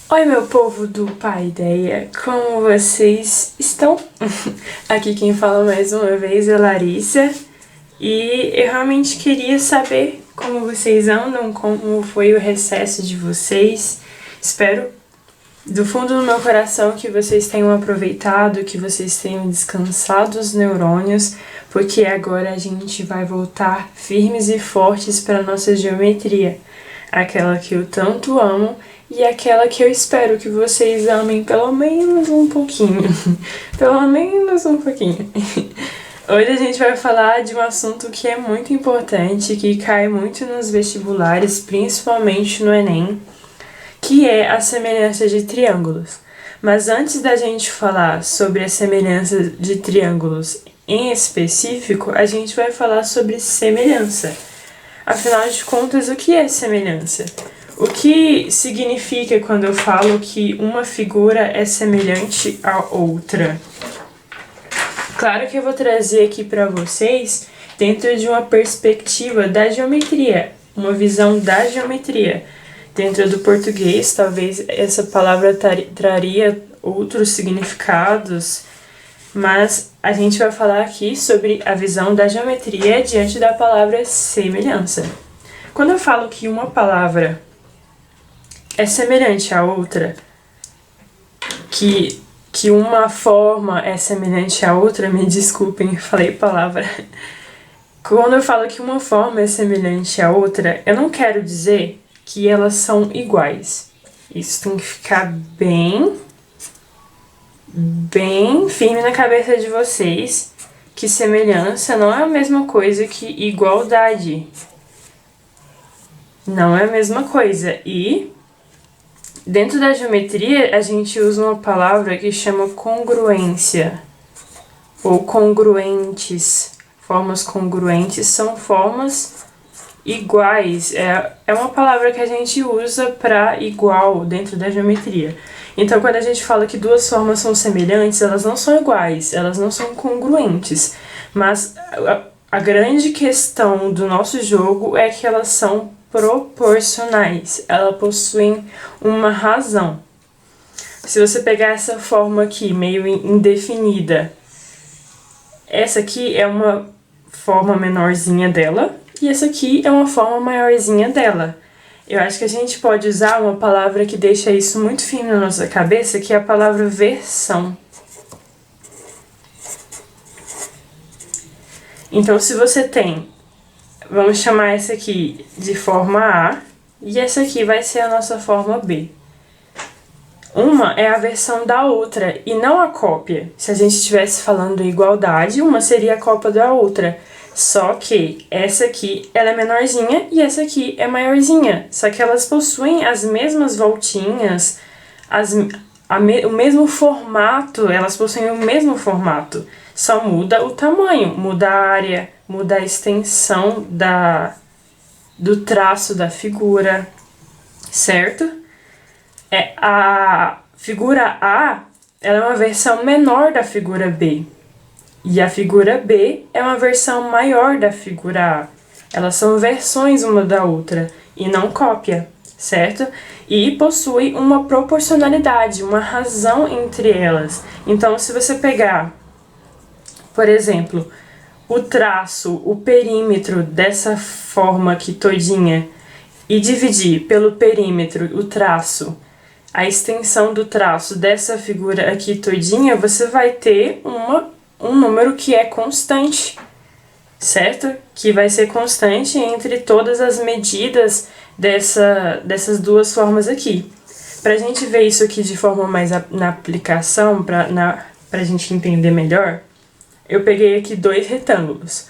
Oi, meu povo do Pai Ideia, como vocês estão? Aqui quem fala mais uma vez é Larissa e eu realmente queria saber como vocês andam, como foi o recesso de vocês. Espero do fundo do meu coração que vocês tenham aproveitado, que vocês tenham descansado os neurônios, porque agora a gente vai voltar firmes e fortes para a nossa geometria, aquela que eu tanto amo e aquela que eu espero que vocês amem pelo menos um pouquinho. Pelo menos um pouquinho. Hoje a gente vai falar de um assunto que é muito importante, que cai muito nos vestibulares, principalmente no Enem, que é a semelhança de triângulos. Mas antes da gente falar sobre a semelhança de triângulos em específico, a gente vai falar sobre semelhança. Afinal de contas, o que é semelhança? O que significa quando eu falo que uma figura é semelhante à outra? Claro que eu vou trazer aqui para vocês dentro de uma perspectiva da geometria, uma visão da geometria. Dentro do português, talvez essa palavra traria outros significados, mas a gente vai falar aqui sobre a visão da geometria diante da palavra semelhança. Quando eu falo que uma palavra é semelhante à outra, que uma forma é semelhante à outra, me desculpem, falei palavra. Quando eu falo que uma forma é semelhante à outra, eu não quero dizer que elas são iguais. Isso tem que ficar bem firme na cabeça de vocês, que semelhança não é a mesma coisa que igualdade. Não é a mesma coisa. E dentro da geometria, a gente usa uma palavra que chama congruência, ou congruentes. Formas congruentes são formas iguais. É uma palavra que a gente usa para igual dentro da geometria. Então, quando a gente fala que duas formas são semelhantes, elas não são iguais, elas não são congruentes. Mas a grande questão do nosso jogo é que elas são proporcionais, elas possuem uma razão. Se você pegar essa forma aqui, meio indefinida, essa aqui é uma forma menorzinha dela e essa aqui é uma forma maiorzinha dela. Eu acho que a gente pode usar uma palavra que deixa isso muito firme na nossa cabeça, que é a palavra versão. Então, se você tem, vamos chamar essa aqui de forma A, e essa aqui vai ser a nossa forma B. Uma é a versão da outra, e não a cópia. Se a gente estivesse falando de igualdade, uma seria a cópia da outra. Só que essa aqui, ela é menorzinha, e essa aqui é maiorzinha. Só que elas possuem as mesmas voltinhas, o mesmo formato, elas possuem o mesmo formato. Só muda o tamanho, muda a área, muda a extensão do traço da figura, certo? A figura A, ela é uma versão menor da figura B. E a figura B é uma versão maior da figura A. Elas são versões uma da outra e não cópia, certo? E possui uma proporcionalidade, uma razão entre elas. Então, se você pegar, por exemplo, o traço, o perímetro dessa forma aqui todinha e dividir pelo perímetro, o traço, a extensão do traço dessa figura aqui todinha, você vai ter um número que é constante, certo? Que vai ser constante entre todas as medidas dessas duas formas aqui. Para a gente ver isso aqui de forma mais na aplicação, para a gente entender melhor, eu peguei aqui dois retângulos.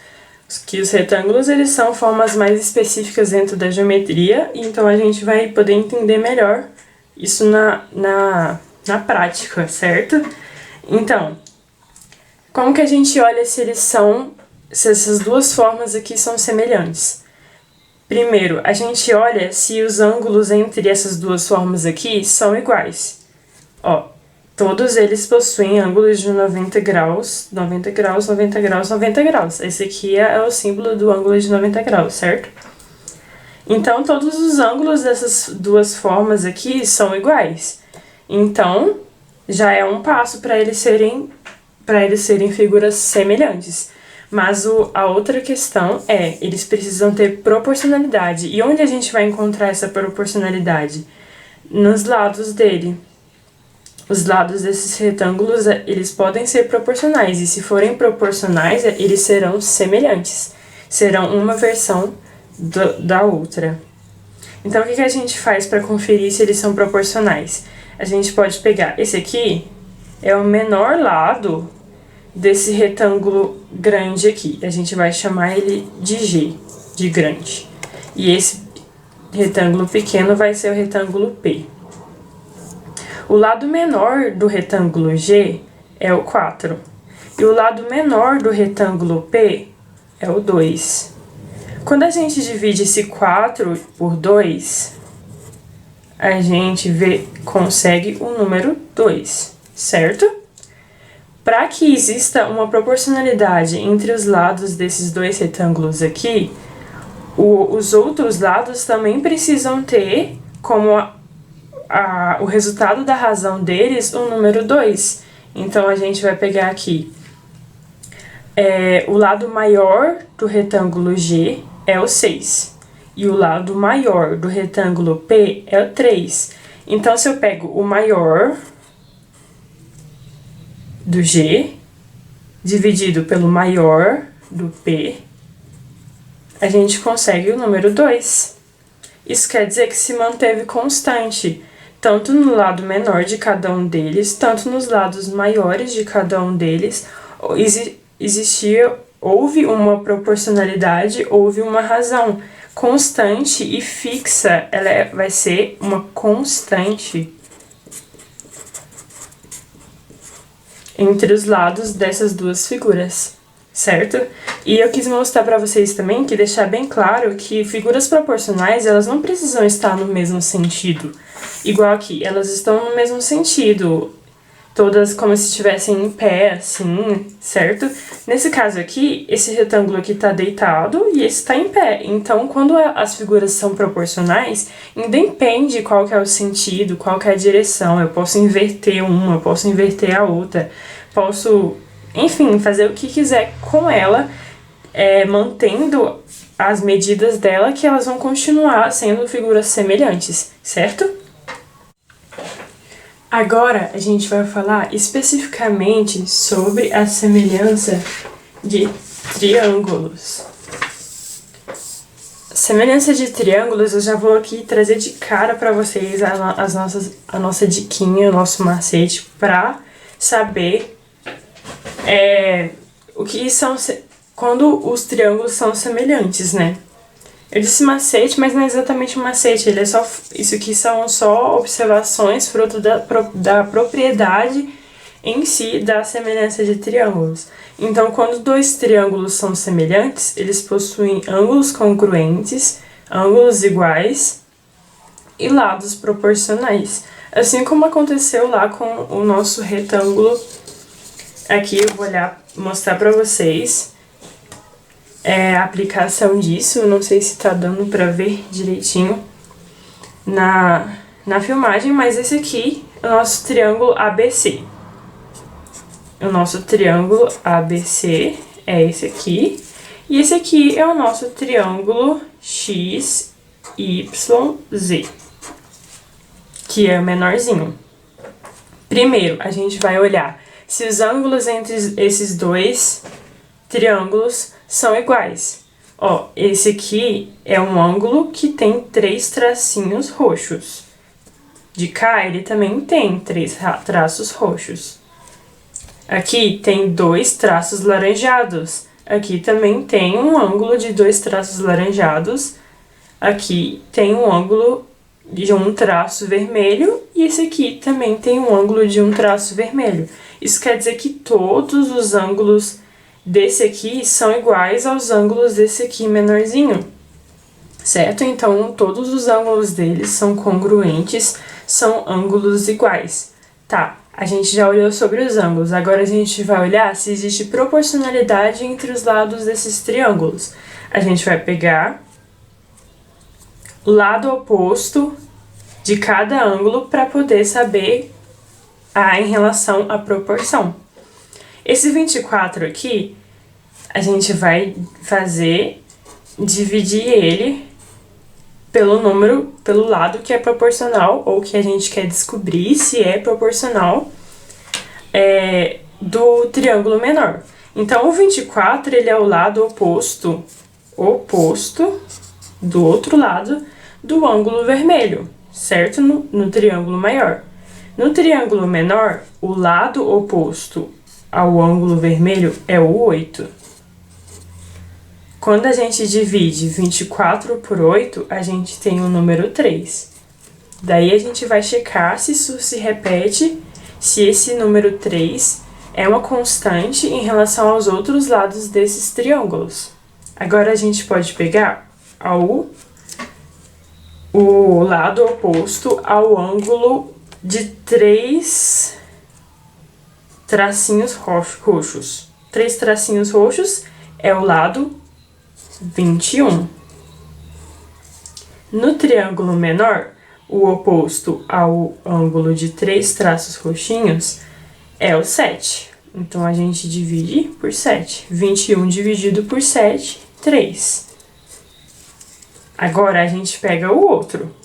Que os retângulos, eles são formas mais específicas dentro da geometria, então a gente vai poder entender melhor isso na prática, certo? Então, como que a gente olha se essas duas formas aqui são semelhantes? Primeiro, a gente olha se os ângulos entre essas duas formas aqui são iguais. Ó, todos eles possuem ângulos de 90 graus, 90 graus, 90 graus, 90 graus. Esse aqui é o símbolo do ângulo de 90 graus, certo? Então, todos os ângulos dessas duas formas aqui são iguais. Então, já é um passo para eles serem figuras semelhantes. Mas a outra questão é, eles precisam ter proporcionalidade. E onde a gente vai encontrar essa proporcionalidade? Nos lados dele. Os lados desses retângulos, eles podem ser proporcionais. E se forem proporcionais, eles serão semelhantes. Serão uma versão da outra. Então, o que a gente faz para conferir se eles são proporcionais? A gente pode pegar esse aqui, é o menor lado desse retângulo grande aqui. A gente vai chamar ele de G, de grande. E esse retângulo pequeno vai ser o retângulo P. O lado menor do retângulo G é o 4. E o lado menor do retângulo P é o 2. Quando a gente divide esse 4 por 2, a gente consegue o número 2, certo? Para que exista uma proporcionalidade entre os lados desses dois retângulos aqui, os outros lados também precisam ter como o resultado da razão deles o número 2. Então, a gente vai pegar aqui o lado maior do retângulo G é o 6. E o lado maior do retângulo P é o 3. Então, se eu pego o maior do G dividido pelo maior do P, a gente consegue o número 2. Isso quer dizer que se manteve constante, tanto no lado menor de cada um deles, tanto nos lados maiores de cada um deles, houve uma proporcionalidade, houve uma razão constante e fixa, ela vai ser uma constante entre os lados dessas duas figuras, certo? E eu quis mostrar para vocês também, que deixar bem claro que figuras proporcionais, elas não precisam estar no mesmo sentido. Igual aqui, elas estão no mesmo sentido, todas como se estivessem em pé, assim, certo? Nesse caso aqui, esse retângulo aqui tá deitado e esse tá em pé. Então, quando as figuras são proporcionais, independe qual que é o sentido, qual que é a direção. Eu posso inverter uma, eu posso inverter a outra, posso, enfim, fazer o que quiser com ela, mantendo as medidas dela, que elas vão continuar sendo figuras semelhantes, certo? Agora, a gente vai falar especificamente sobre a semelhança de triângulos. Semelhança de triângulos, eu já vou aqui trazer de cara para vocês a nossa diquinha, o nosso macete, para saber o que são quando os triângulos são semelhantes, né? Eu disse macete, mas não é exatamente um macete, isso aqui são só observações fruto da propriedade em si da semelhança de triângulos. Então, quando dois triângulos são semelhantes, eles possuem ângulos congruentes, ângulos iguais e lados proporcionais. Assim como aconteceu lá com o nosso retângulo. Aqui eu vou mostrar para vocês a aplicação disso. Eu não sei se tá dando pra ver direitinho na filmagem, mas esse aqui é o nosso triângulo ABC. O nosso triângulo ABC é esse aqui, e esse aqui é o nosso triângulo XYZ, que é o menorzinho. Primeiro, a gente vai olhar se os ângulos entre esses dois triângulos são iguais. Ó, esse aqui é um ângulo que tem 3 tracinhos roxos. De cá, ele também tem 3 traços roxos. Aqui tem 2 traços laranjados. Aqui também tem um ângulo de 2 traços laranjados. Aqui tem um ângulo de um traço vermelho. E esse aqui também tem um ângulo de um traço vermelho. Isso quer dizer que todos os ângulos desse aqui são iguais aos ângulos desse aqui menorzinho, certo? Então, todos os ângulos deles são congruentes, são ângulos iguais. Tá, a gente já olhou sobre os ângulos, agora a gente vai olhar se existe proporcionalidade entre os lados desses triângulos. A gente vai pegar o lado oposto de cada ângulo para poder saber em relação à proporção. Esse 24 aqui, a gente vai dividir ele pelo número, pelo lado que é proporcional, ou que a gente quer descobrir se é proporcional, do triângulo menor. Então, o 24, ele é o lado oposto do outro lado do ângulo vermelho, certo? No triângulo maior. No triângulo menor, o lado oposto ao ângulo vermelho é o 8. Quando a gente divide 24 por 8, a gente tem o número 3. Daí a gente vai checar se isso se repete, se esse número 3 é uma constante em relação aos outros lados desses triângulos. Agora a gente pode pegar o lado oposto ao ângulo de 3 tracinhos roxos. 3 tracinhos roxos é o lado 21. No triângulo menor, o oposto ao ângulo de 3 traços roxinhos é o 7. Então, a gente divide por 7. 21 dividido por 7, 3. Agora, a gente pega o outro.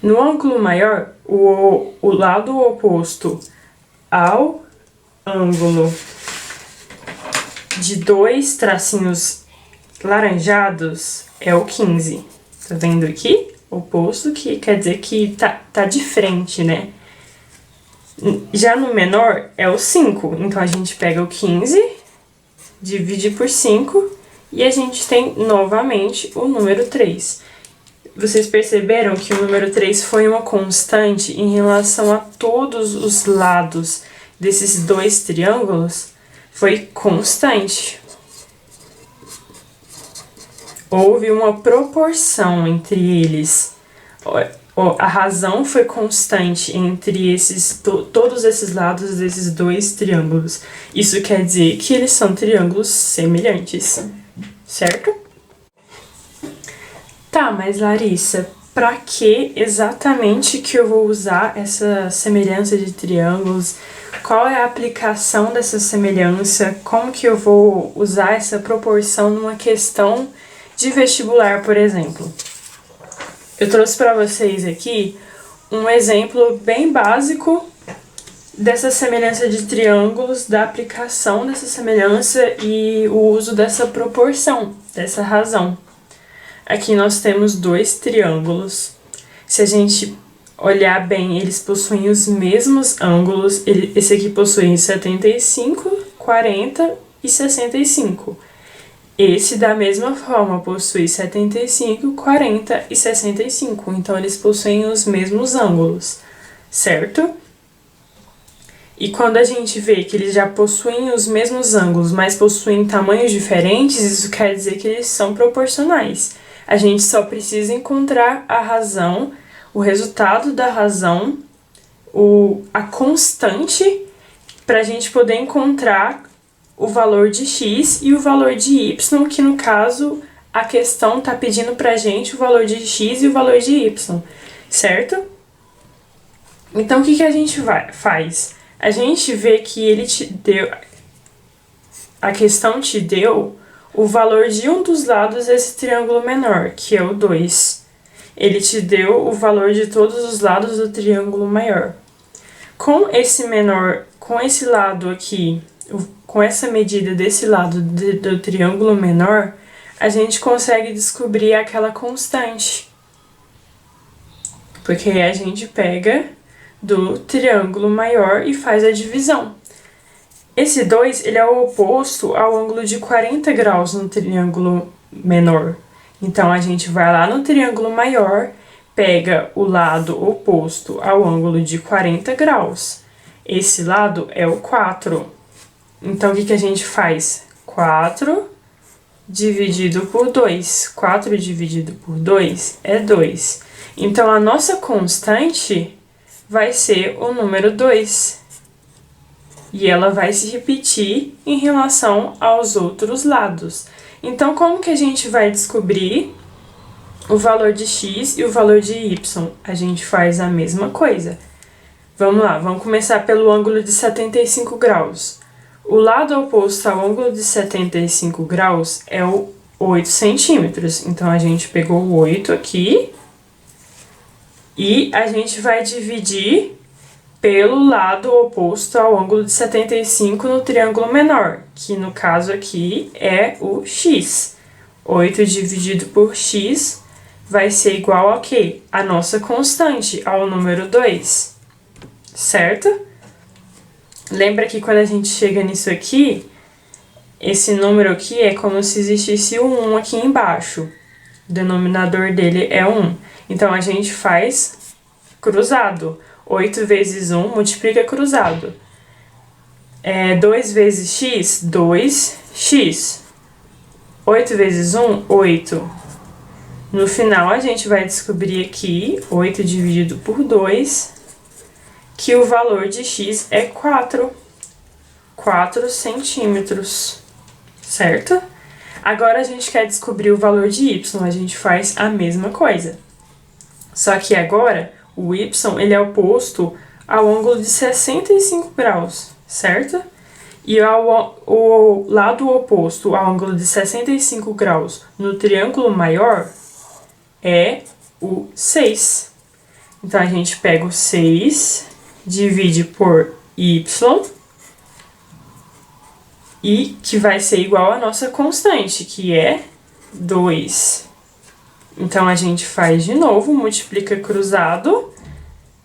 No ângulo maior, o lado oposto ao ângulo de 2 tracinhos laranjados é o 15. Tá vendo aqui? Oposto, que quer dizer que tá de frente, né? Já no menor é o 5. Então, a gente pega o 15, divide por 5 e a gente tem novamente o número 3. Vocês perceberam que o número 3 foi uma constante em relação a todos os lados desses dois triângulos? Foi constante. Houve uma proporção entre eles. A razão foi constante entre todos esses lados desses dois triângulos. Isso quer dizer que eles são triângulos semelhantes, certo? Tá, mas Larissa, pra que exatamente que eu vou usar essa semelhança de triângulos? Qual é a aplicação dessa semelhança? Como que eu vou usar essa proporção numa questão de vestibular, por exemplo? Eu trouxe para vocês aqui um exemplo bem básico dessa semelhança de triângulos, da aplicação dessa semelhança e o uso dessa proporção, dessa razão. Aqui nós temos dois triângulos. Se a gente olhar bem, eles possuem os mesmos ângulos. Esse aqui possui 75, 40 e 65. Esse, da mesma forma, possui 75, 40 e 65. Então, eles possuem os mesmos ângulos, certo? E quando a gente vê que eles já possuem os mesmos ângulos, mas possuem tamanhos diferentes, isso quer dizer que eles são proporcionais. A gente só precisa encontrar a razão, o resultado da razão, a constante, para a gente poder encontrar o valor de x e o valor de y, que no caso a questão está pedindo para a gente o valor de x e o valor de y, certo? Então, o que a gente faz? A gente vê que ele te deu, a questão te deu o valor de um dos lados desse triângulo menor, que é o 2. Ele te deu o valor de todos os lados do triângulo maior. Com esse menor, com esse lado aqui, com essa medida desse lado do triângulo menor, a gente consegue descobrir aquela constante. Porque a gente pega do triângulo maior e faz a divisão. Esse 2, ele é o oposto ao ângulo de 40 graus no triângulo menor. Então, a gente vai lá no triângulo maior, pega o lado oposto ao ângulo de 40 graus. Esse lado é o 4. Então, o que a gente faz? 4 dividido por 2. 4 dividido por 2 é 2. Então, a nossa constante vai ser o número 2. E ela vai se repetir em relação aos outros lados. Então, como que a gente vai descobrir o valor de x e o valor de y? A gente faz a mesma coisa. Vamos lá, vamos começar pelo ângulo de 75 graus. O lado oposto ao ângulo de 75 graus é o 8 centímetros. Então, a gente pegou o 8 aqui e a gente vai dividir pelo lado oposto ao ângulo de 75 no triângulo menor, que no caso aqui é o x. 8 dividido por x vai ser igual a quê? A nossa constante, ao número 2, certo? Lembra que quando a gente chega nisso aqui, esse número aqui é como se existisse um 1 aqui embaixo. O denominador dele é 1. Então, a gente faz cruzado. 8 vezes 1 multiplica cruzado. 2 vezes x, 2x. 8 vezes 1, 8. No final, a gente vai descobrir aqui, 8 dividido por 2, que o valor de x é 4 centímetros, certo? Agora, a gente quer descobrir o valor de y, a gente faz a mesma coisa. Só que agora, o y ele é oposto ao ângulo de 65 graus, certo? E o lado oposto ao ângulo de 65 graus no triângulo maior é o 6. Então, a gente pega o 6, divide por y, e que vai ser igual à nossa constante, que é 2. Então, a gente faz de novo, multiplica cruzado,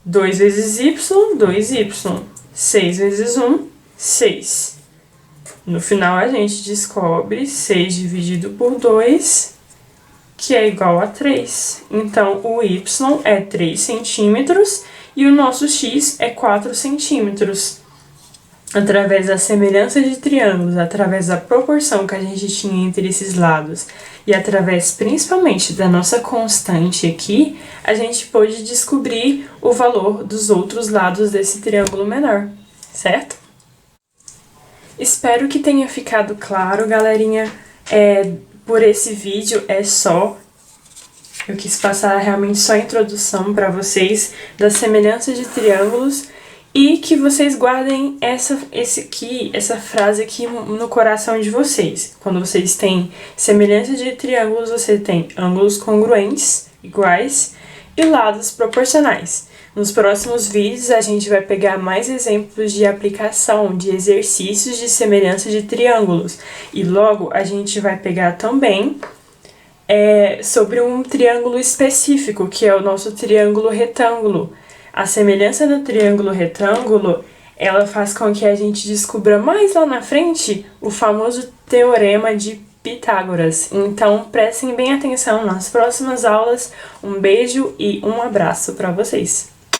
2 vezes y, 2y. 6 vezes 1, 6. No final, a gente descobre 6 dividido por 2, que é igual a 3. Então, o y é 3 centímetros e o nosso x é 4 centímetros. Através da semelhança de triângulos, através da proporção que a gente tinha entre esses lados e através principalmente da nossa constante aqui, a gente pôde descobrir o valor dos outros lados desse triângulo menor, certo? Espero que tenha ficado claro, galerinha. Por esse vídeo é só. Eu quis passar realmente só a introdução para vocês da semelhança de triângulos e que vocês guardem essa frase aqui no coração de vocês. Quando vocês têm semelhança de triângulos, você tem ângulos congruentes, iguais, e lados proporcionais. Nos próximos vídeos, a gente vai pegar mais exemplos de aplicação, de exercícios de semelhança de triângulos. E logo, a gente vai pegar também sobre um triângulo específico, que é o nosso triângulo retângulo. A semelhança do triângulo retângulo, ela faz com que a gente descubra mais lá na frente o famoso teorema de Pitágoras. Então, prestem bem atenção nas próximas aulas. Um beijo e um abraço para vocês!